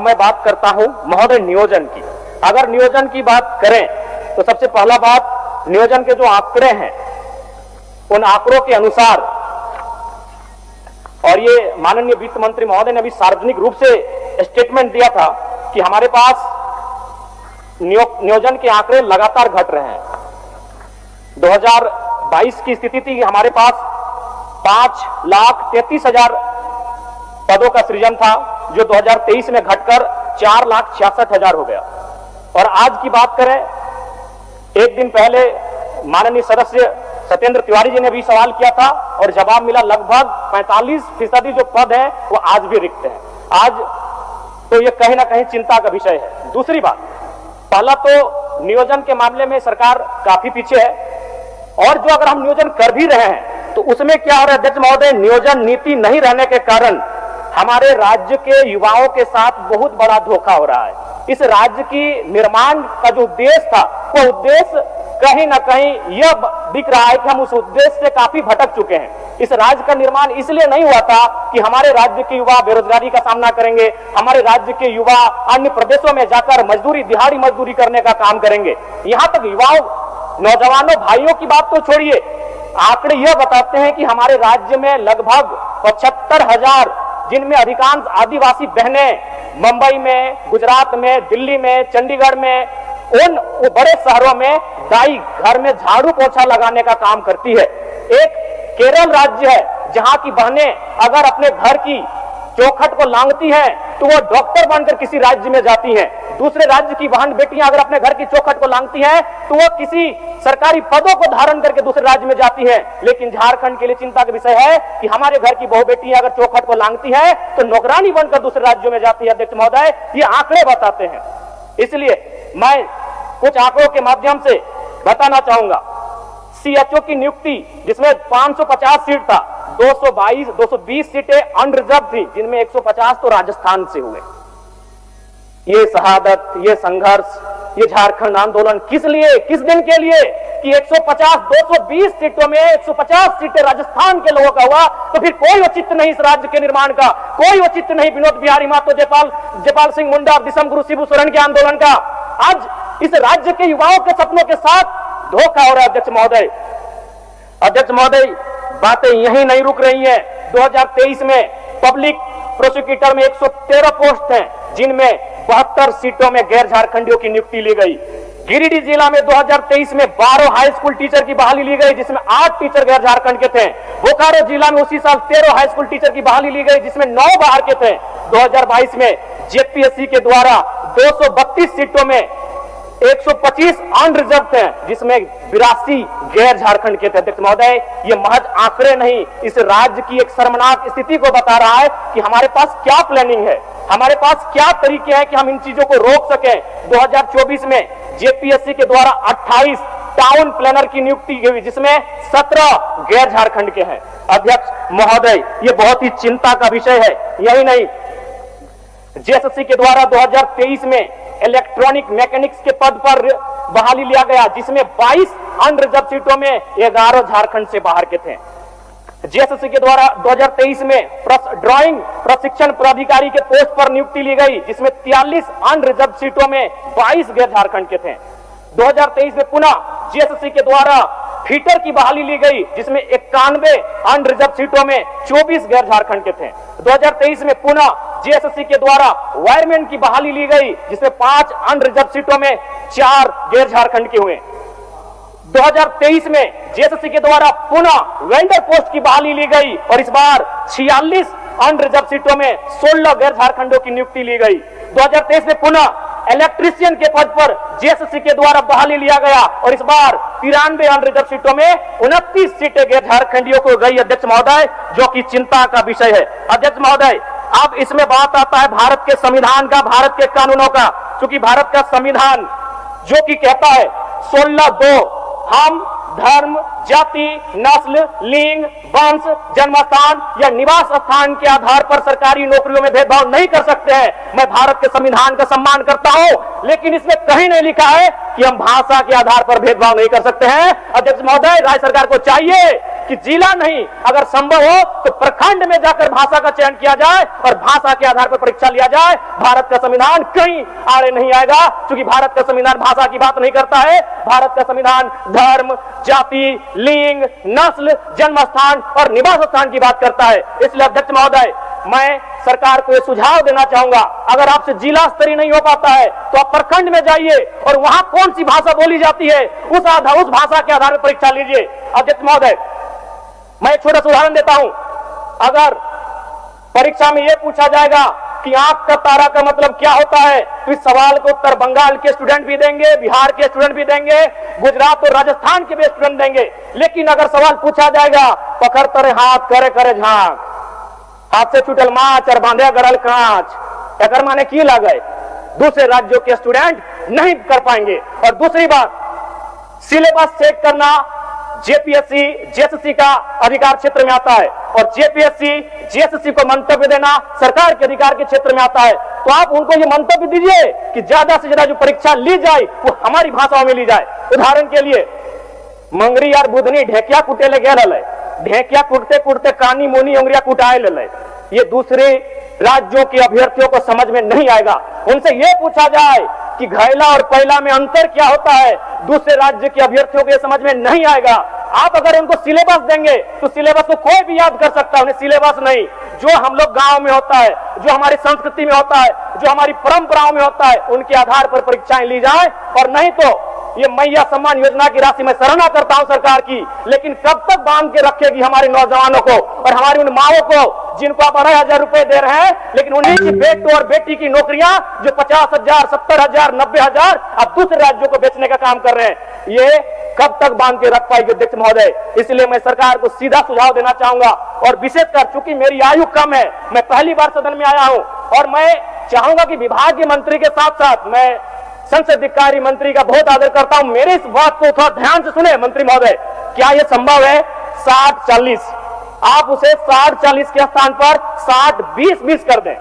मैं बात करता हूं महोदय नियोजन की। अगर नियोजन की बात करें तो सबसे पहला बात, नियोजन के जो आंकड़े हैं उन आंकड़ों के अनुसार, और ये माननीय वित्त मंत्री महोदय ने अभी सार्वजनिक रूप से स्टेटमेंट दिया था कि हमारे पास नियोजन के आंकड़े लगातार घट रहे हैं। 2022 की स्थिति थी कि हमारे पास 5,33,000 पदों का सृजन था, जो 2023 में घटकर 4,66,000 हो गया। और आज की बात करें, एक दिन पहले माननीय सदस्य सत्येंद्र तिवारी जी ने भी सवाल किया था और जवाब मिला, लगभग 45% जो पद हैं वो आज भी रिक्त हैं। आज तो ये कहीं ना कहीं चिंता का विषय है। दूसरी बात, पहला तो नियोजन के मामले में सरकार काफी पीछे है, और जो अगर हम नियोजन कर भी रहे हैं तो उसमें क्या हो रहा है अध्यक्ष महोदय, नियोजन नीति नहीं रहने के कारण हमारे राज्य के युवाओं के साथ बहुत बड़ा धोखा हो रहा है। इस राज्य की निर्माण का जो उद्देश्य था, वो उद्देश्य कहीं ना कहीं यह दिख रहा है कि हम उस उद्देश्य से काफी भटक चुके हैं। इस राज्य का निर्माण इसलिए नहीं हुआ था कि हमारे राज्य के युवा बेरोजगारी का सामना करेंगे, हमारे राज्य के युवा अन्य प्रदेशों में जाकर मजदूरी, दिहाड़ी मजदूरी करने का काम करेंगे। यहां तक युवाओं, नौजवानों, भाइयों की बात तो छोड़िए, आंकड़े यह बताते हैं कि हमारे राज्य में लगभग 75,000, जिनमें अधिकांश आदिवासी बहनें मुंबई में, गुजरात में, दिल्ली में, चंडीगढ़ में, उन बड़े शहरों में दाई घर में झाड़ू पोछा लगाने का काम करती है। एक केरल राज्य है जहां की बहनें अगर अपने घर की चौखट को लांघती हैं तो वो डॉक्टर बनकर किसी राज्य में जाती हैं। दूसरे राज्य की बहन बेटियां अगर अपने घर की चौखट को लांघती हैं तो वो किसी सरकारी पदों को धारण करके दूसरे राज्य में जाती हैं। लेकिन झारखंड के लिए चिंता का विषय है कि हमारे घर की बहु बेटियां अगर चौखट को लांघती हैं तो नौकरानी बनकर दूसरे राज्यों में जाती है। अध्यक्ष महोदय, ये आंकड़े बताते हैं। इसलिए मैं कुछ आंकड़ों के माध्यम से बताना चाहूंगा। सीएचओ की नियुक्ति, जिसमें 550 सीट था, 220 सीटें अनरिजर्व थी, जिनमें 150 तो राजस्थान से हुए। ये शहादत, ये संघर्ष, ये झारखंड आंदोलन किस लिए, किस दिन के लिए कि 220 सीटों में 150 सीटें राजस्थान के लोगों का हुआ, तो फिर कोई औचित्य नहीं इस राज्य के निर्माण का, कोई औचित्य नहीं विनोद बिहारी महतो, जयपाल सिंह मुंडा, दिसम गुरु शिबू सोरेन के आंदोलन का। आज इस राज्य के युवाओं के सपनों के साथ धोखा हो रहा है। अध्यक्ष महोदय, बातें यहीं नहीं रुक रही हैं। 2023 में पब्लिक प्रोसिक्यूटर में 113 पोस्ट हैं, जिनमें 72 सीटों में गैर झारखंडियों की नियुक्ति ली गई। गिरिडीह जिला में 2023 में 12 हाई स्कूल टीचर की बहाली ली गई, जिसमें 8 टीचर गैर झारखंड के थे। बोकारो जिला में उसी साल 13 हाई स्कूल टीचर की बहाली ली गई, जिसमें 9 बाहर के थे। 2022 में जेपीएससी के द्वारा 232 सीटों में 125 अनरिजर्व थे, जिसमें 82 गैर झारखंड के थे। अध्यक्ष महोदय, ये महज आंकड़े नहीं, इस राज्य की एक शर्मनाक स्थिति को बता रहा है कि हमारे पास क्या प्लानिंग है, हमारे पास क्या तरीके हैं कि हम इन चीजों को रोक सकें। 2024 में जेपीएससी के द्वारा 28 टाउन प्लानर की नियुक्ति हुई, जिसमें 17 गैर झारखंड के हैं। अध्यक्ष महोदय, ये बहुत ही चिंता का विषय है। यही नहीं, जेएसएससी के द्वारा 2023 में इलेक्ट्रॉनिक मैकेनिक्स के पद पर बहाली लिया गया, जिसमें 22 अनरिजर्व सीटों में 11 झारखंड से बाहर के थे। जेएसएससी के द्वारा 2023 में ड्राइंग प्रशिक्षण पदाधिकारी के पोस्ट पर नियुक्ति ली गई, जिसमें 43 अनरिजर्व सीटों में 22 गैर झारखंड के थे। 2023 में पुनः जेएसएससी के द्वारा फीटर की बहाली ली गई, जिसमें 91 अनरिजर्व सीटों में 24 गैर झारखंड के थे। 2023 में पुनः जेएसएससी के द्वारा वायरमैन की बहाली ली गई, जिसमें 5 अनरिजर्व सीटों में 4 गैर झारखंड के हुए। 2023 में जेएसएससी के द्वारा पुनः वेंडर पोस्ट की बहाली ली गई और इस बार 46 अनरिजर्व सीटों में 16 गैर झारखंडों की नियुक्ति ली गई। 2023 में पुनः इलेक्ट्रीशियन के पद पर जेएसएससी के द्वारा बहाली लिया गया और इस बार 93 अनरिजर्व सीटों में 29 सीटें गैर झारखंडियों को गई। अध्यक्ष महोदय, जो कि चिंता का विषय है। अध्यक्ष महोदय, अब इसमें बात आता है भारत के संविधान का, भारत के कानूनों का। क्योंकि भारत का संविधान जो कि कहता है 16(2) हम धर्म, जाति, नस्ल, लिंग, वंश, जन्मस्थान या निवास स्थान के आधार पर सरकारी नौकरियों में भेदभाव नहीं कर सकते हैं। मैं भारत के संविधान का सम्मान करता हूं, लेकिन इसमें कहीं नहीं लिखा है कि हम भाषा के आधार पर भेदभाव नहीं कर सकते हैं। अध्यक्ष महोदय, राज्य सरकार को चाहिए कि जिला नहीं, अगर संभव हो तो प्रखंड में जाकर भाषा का चयन किया जाए और भाषा के आधार पर परीक्षा लिया जाए। भारत का संविधान कहीं आड़े नहीं आएगा, क्योंकि भारत का संविधान भाषा की बात नहीं करता है। भारत का संविधान धर्म, जाति, लिंग, नस्ल, जन्म स्थान और निवास स्थान की बात करता है। इसलिए अध्यक्ष महोदय, मैं सरकार को यह सुझाव देना चाहूंगा, अगर आपसे जिला स्तरीय नहीं हो पाता है तो आप प्रखंड में जाइए और वहां कौन सी भाषा बोली जाती है उस भाषा के आधार पर परीक्षा लीजिए। अध्यक्ष महोदय, मैं एक छोटा सा उदाहरण देता हूं। अगर परीक्षा में यह पूछा जाएगा कि आंख का तारा का मतलब क्या होता है, तो इस सवाल को उत्तर बंगाल के स्टूडेंट भी देंगे, बिहार के स्टूडेंट भी देंगे, गुजरात और राजस्थान के भी स्टूडेंट देंगे। लेकिन अगर सवाल पूछा जाएगा पकड़ तरे हाथ करे करे झांक, हाथ से छूटल माच और बांधे गड़ल कांच, एकर माने की लगे, दूसरे राज्यों के स्टूडेंट नहीं कर पाएंगे। और दूसरी बात, सिलेबस चेक करना जेपीएससी जेएसएससी का अधिकार क्षेत्र में आता है और जेपीएससी जेएसएससी को मंतव्य देना सरकार के अधिकार के क्षेत्र में आता है। तो आप उनको ये मंतव्य दीजिए कि ज्यादा से ज्यादा जो परीक्षा ली जाए वो हमारी भाषाओं में ली जाए। उदाहरण के लिए, मंगरी यार बुधनी ढेकिया कुटे ले गए, ढेकिया कुटते कुटते कानी मुनी उंगरिया कुटाए ले, ये दूसरे राज्यों के अभ्यर्थियों को समझ में नहीं आएगा। उनसे यह पूछा जाए कि घैला और पैला में अंतर क्या होता है, दूसरे राज्य के अभ्यर्थियों को यह समझ में नहीं आएगा। आप अगर उनको सिलेबस देंगे तो सिलेबस को कोई भी याद कर सकता है, उन्हें सिलेबस नहीं, जो हम लोग गांव में होता है, जो हमारी संस्कृति में होता है, जो हमारी परंपराओं में होता है, उनके आधार पर परीक्षाएं ली जाए। और नहीं तो ये मैया सम्मान योजना की राशि मैं सराहना करता हूं सरकार की, लेकिन कब तक बांध के रखेगी हमारे नौजवानों को और हमारी उन माओं को जिनको आप 2,500 रुपए दे रहे हैं, लेकिन उन्हीं की बेटों और बेटी की नौकरियां जो 50,000, 70,000, 90,000 अब दूसरे राज्यों को बेचने का काम कर रहे हैं, ये कब तक बांध के रख पाएगी अध्यक्ष महोदय। इसलिए मैं सरकार को सीधा सुझाव देना चाहूंगा और विशेषकर चूंकि मेरी आयु कम है, मैं पहली बार सदन में आया हूं और मैं चाहूंगा कि विभागीय मंत्री के साथ साथ मैं संसदीय कार्य मंत्री का बहुत आदर करता हूं, मेरे इस बात को थोड़ा ध्यान से सुने मंत्री महोदय। क्या यह संभव है 60-40, आप उसे 60-40 के स्थान पर 60-20-20 कर दें।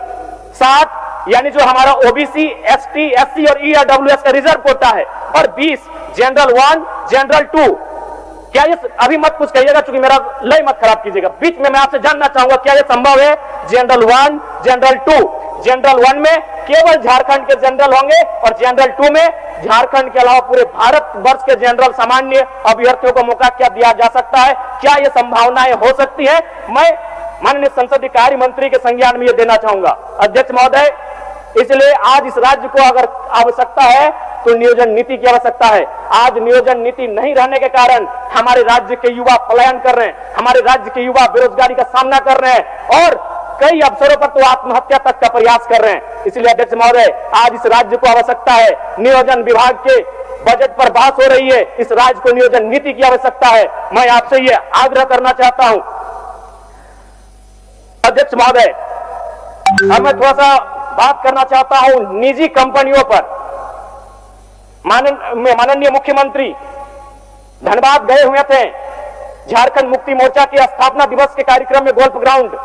60 यानी जो हमारा ओबीसी, एसटी, एससी और ईडब्ल्यूएस का रिजर्व कोटा है, और 20 जनरल 1, जनरल 2। क्या ये, अभी मत कुछ कहिएगा क्योंकि मेरा लय मत खराब कीजिएगा, बीच में मैं आपसे जानना चाहूंगा क्या यह संभव है जनरल 1, जनरल 2। जनरल 1 में केवल झारखंड के जनरल होंगे और जनरल 2 में झारखंड के अलावा पूरे भारत वर्ष के जनरल सामान्य अभ्यर्थियों को मौका क्या दिया जा सकता है, क्या यह संभावनाएं हो सकती है? मैं माननीय संसदीय कार्य मंत्री के संज्ञान में यह देना चाहूंगा अध्यक्ष महोदय। इसलिए आज इस राज्य को अगर आवश्यकता है तो नियोजन नीति की आवश्यकता है। आज नियोजन नीति नहीं रहने के कारण हमारे राज्य के युवा पलायन कर रहे हैं, हमारे राज्य के युवा बेरोजगारी का सामना कर रहे हैं और कई अवसरों पर तो आत्महत्या तक का प्रयास कर रहे हैं। इसलिए अध्यक्ष महोदय, आज इस राज्य को आवश्यकता है, नियोजन विभाग के बजट पर बात हो रही है, इस राज्य को नियोजन नीति की आवश्यकता है। मैं आपसे ये आग्रह करना चाहता हूं अध्यक्ष महोदय। अब मैं थोड़ा सा बात करना चाहता हूं निजी कंपनियों पर। माननीय मुख्यमंत्री धनबाद गए हुए थे झारखंड मुक्ति मोर्चा के स्थापना दिवस के कार्यक्रम में गोल्फ ग्राउंड,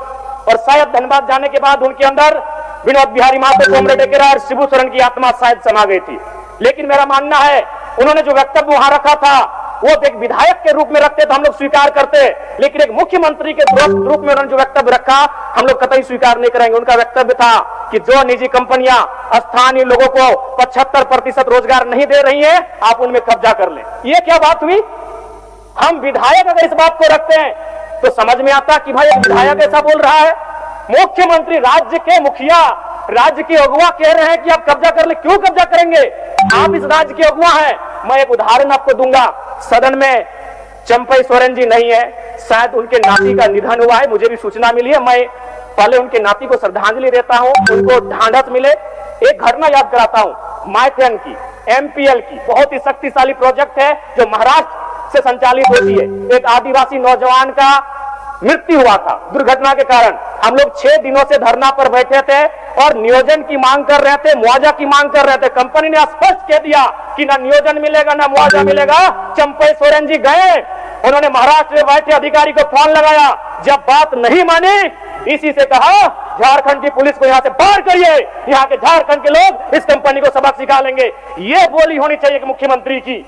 और शायद धनबाद जाने के बाद उनके अंदर विनोद बिहारी महतो, कॉमरेड डेकेरा और शिबू सोरेन की आत्मा शायद समा गई थी। लेकिन मेरा मानना है उन्होंने जो वक्तव्य वहां रखा था वो एक विधायक के रूप में रखते तो हम लोग स्वीकार करते, लेकिन एक मुख्यमंत्री के रूप में उन्होंने जो वक्तव्य रखा हम लोग कतई स्वीकार नहीं करेंगे। उनका वक्तव्य था कि जो निजी कंपनियां स्थानीय लोगों को 75% रोजगार नहीं दे रही है, आप उनमें कब्जा कर लें। ये क्या बात हुई? हम विधायक अगर इस बात को रखते हैं तो समझ में आता कि भाई एक विधायक ऐसा बोल रहा है। मुख्यमंत्री, राज्य के मुखिया, राज्य के अगुवा कह रहे हैं कि आप कब्जा कर ले। क्यों कब्जा करेंगे? आप इस राज्य के अगुवा हैं। मैं एक उदाहरण आपको दूंगा। सदन में चंपई सोरेन जी नहीं है, शायद उनके नाती का निधन हुआ है, मुझे भी सूचना मिली है। मैं पहले उनके नाती को श्रद्धांजलि देता हूं, उनको ढांढस मिले। एक घटना याद कराता हूं माइथन की, एमपीएल की, बहुत ही शक्तिशाली प्रोजेक्ट है जो महाराष्ट्र से संचालित होती है। एक आदिवासी नौजवान का मृत्यु हुआ था दुर्घटना के कारण। हम लोग 6 दिनों से धरना पर बैठे थे और नियोजन की मांग कर रहे थे, मुआवजा की मांग कर रहे थे। कंपनी ने स्पष्ट कह दिया कि ना नियोजन मिलेगा ना मुआवजा मिलेगा। चंपई सोरेन जी गए, उन्होंने महाराष्ट्र में बैठे अधिकारी को फोन लगाया, जब बात नहीं मानी डीसी से कहा झारखंड की पुलिस को यहां से बाहर करिए, यहाँ के झारखंड के लोग इस कंपनी को सबक सिखा लेंगे। ये बोली होनी चाहिए कि मुख्यमंत्री की।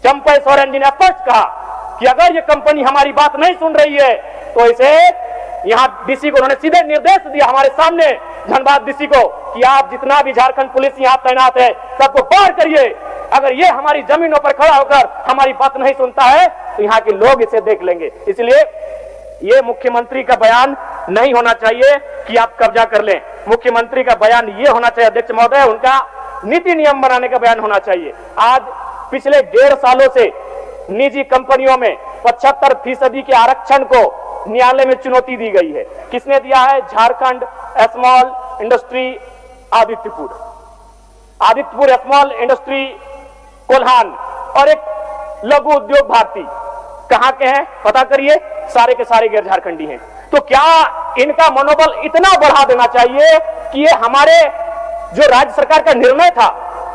चंपई सोरेन जी ने स्पष्ट कहा कि अगर ये कंपनी हमारी बात नहीं सुन रही है तो इसे यहां डीसी को उन्होंने सीधे निर्देश दिया हमारे सामने धनबाद डीसी को कि आप जितना भी झारखंड पुलिस यहां तैनात है सबको बाहर करिए। अगर ये हमारी जमीनों पर खड़ा होकर हमारी बात नहीं सुनता है तो यहाँ के लोग इसे देख लेंगे। इसलिए ये मुख्यमंत्री का बयान नहीं होना चाहिए कि आप कब्जा कर लें। मुख्यमंत्री का बयान ये होना चाहिए, अध्यक्ष महोदय, उनका नीति नियम बनाने का बयान होना चाहिए। आज पिछले 1.5 सालों से निजी कंपनियों में 75% के आरक्षण को न्यायालय में चुनौती दी गई है। किसने दिया है? Jharkhand small industry Adityapur small industry Kolhan और एक लघु उद्योग भारती। कहां के हैं पता करिए, सारे के सारे गैर झारखंडी हैं। तो क्या इनका मनोबल इतना बढ़ा देना चाहिए कि ये हमारे जो राज्य सरकार का निर्णय था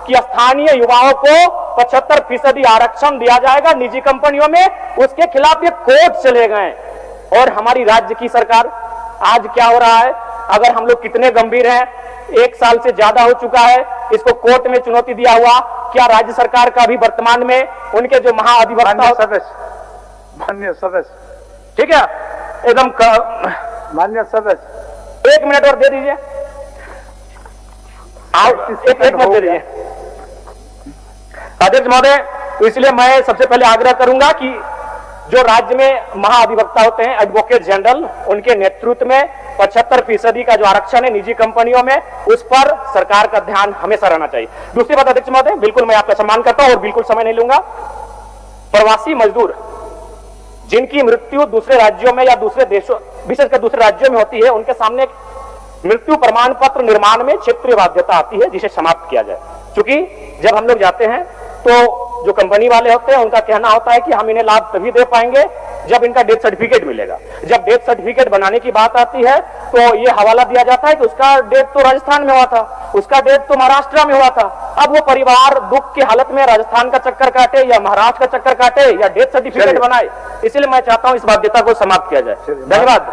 कि स्थानीय युवाओं को 75% आरक्षण दिया जाएगा निजी कंपनियों में, उसके खिलाफ ये कोर्ट चले गए। और हमारी राज्य की सरकार आज क्या हो रहा है, अगर हम लोग कितने गंभीर हैं, 1 साल से ज्यादा हो चुका है इसको कोर्ट में चुनौती दिया हुआ, क्या राज्य सरकार का भी वर्तमान में उनके जो महाअधिवक्ता मान्य सदस्य, ठीक है, एकदम मान्य सदस्य 1 मिनट और दे दीजिए, एक मिनट दे दीजिए अध्यक्ष महोदय। तो इसलिए मैं सबसे पहले आग्रह करूंगा कि जो राज्य में महाअधिवक्ता होते हैं, एडवोकेट जनरल, उनके नेतृत्व में 75% का जो आरक्षण है निजी कंपनियों में, उस पर सरकार का ध्यान हमेशा रहना चाहिए। दूसरी बात अध्यक्ष महोदय, बिल्कुल मैं आपका सम्मान करता हूं और बिल्कुल समय नहीं लूंगा, प्रवासी मजदूर जिनकी मृत्यु दूसरे राज्यों में या दूसरे देशों, विशेषकर दूसरे राज्यों में होती है, उनके सामने मृत्यु प्रमाण पत्र निर्माण में क्षेत्रीय बाध्यता आती है जिसे समाप्त किया जाए। क्योंकि जब हम लोग जाते हैं तो जो कंपनी वाले होते हैं उनका कहना होता है कि हम इन्हें लाभ तभी दे पाएंगे जब इनका डेथ सर्टिफिकेट मिलेगा। जब डेथ सर्टिफिकेट बनाने की बात आती है तो ये हवाला दिया जाता है कि उसका डेथ तो राजस्थान में हुआ था, उसका डेथ तो महाराष्ट्र में हुआ था। अब वो परिवार दुख की हालत में राजस्थान का चक्कर काटे या महाराष्ट्र का चक्कर काटे या डेथ सर्टिफिकेट बनाए। इसलिए मैं चाहता हूं इस बाध्यता को समाप्त किया जाए। धन्यवाद।